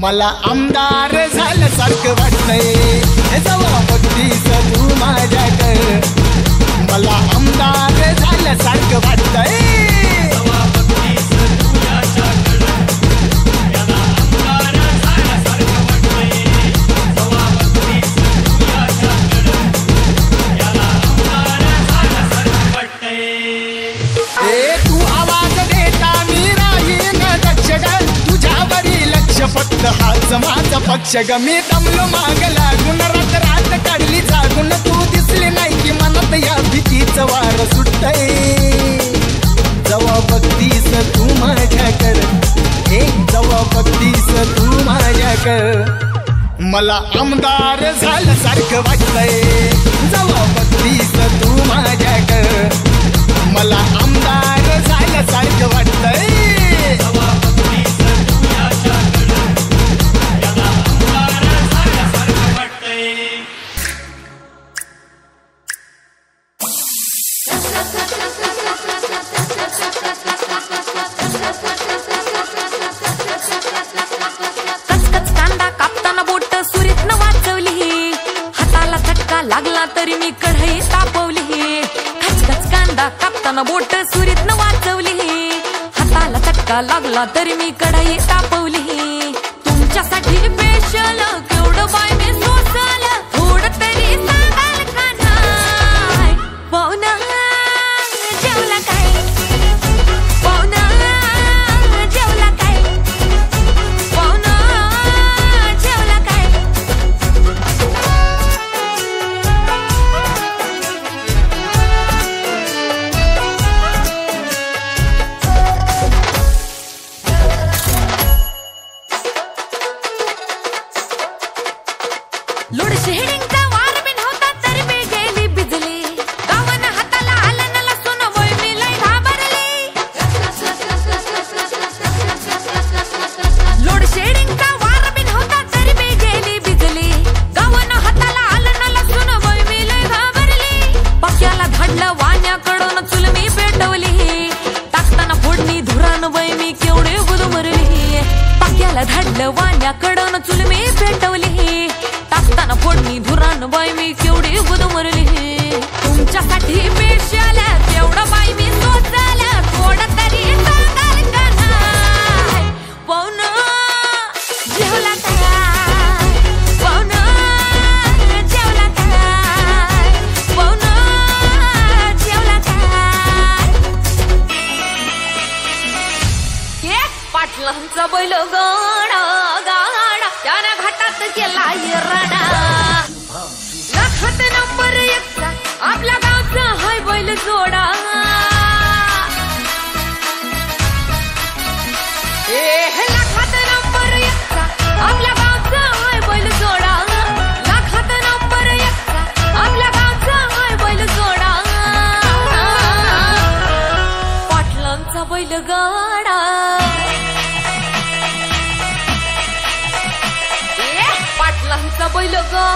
मला आमदार झाल्यासारखं वाटतंय जेव्हा बघतीस तू माझ्याकडे मला आमदार झाल्यासारखं वाटतंय फक्त हाच माझा पक्ष ग मी दमलो माग लागून रात रात काढली जागून तू दिसली नाही की मनात या भीतीचं वार सुटतंय जेव्हा बघतीस तू माझ्याकडे जेव्हा बघतीस तू माझ्याकडे मला आमदार झाल्यासारखं वाटतंय जेव्हा बघतीस तू माझ्याकडे मला आमदार झाल्यासारखं वाटतंय लागला तरी मी कढई तापवली खचखच कांदा कापताना बोट सुरीत न वाचवली हाताला चटका लागला तरी मी कढई तापवली तुमच्यासाठी स्पेशल केवढं बाय मी सोसल थोडं तरी सांगाल का नाही पाहुणा जेवला काय पाहुणा जेवला काय पाहुणा जेवला काय लोड शेडिंगचा वार बिन होता तरी मी गेली बिजली गावन हाताला आलं न लसून वय मी लय घाबरली लोड शेडिंगचा वार बिन होता तरी मी गेली बिजली गावन हाताला आलं न लसून वय मी लय घाबरली पक्याला धाडलं वाण्याकडून चूल मी पेटवली टाकताना फोडणी धुरान वय मी केवढे गुदमरली पक्याला धाडलं वाण्याकडून चूल मी पेटवली टाकताना फोडणी धुरान बाई मी केवढी गुदमरली तुमच्यासाठी स्पेशल तेवढं बाई मी सोचल थोडं तरी सांगाल का नाही पाहुणा जेवला काय पाहुणा जेवला काय पाहुणा जेवला काय पाटलांचा बैल गाडा गाडा त्यानं घाटात केला येराडा लाखात नंबर 1 आपल्या गावचा हाय बैल जोडा लाखात नंबर 1 आपल्या गावचा हाय बैल जोडा लाखात नंबर 1 आपल्या गावचा हाय बैल जोडा पाटलांचा बैल गाडा पाटलांचा बैल गाडा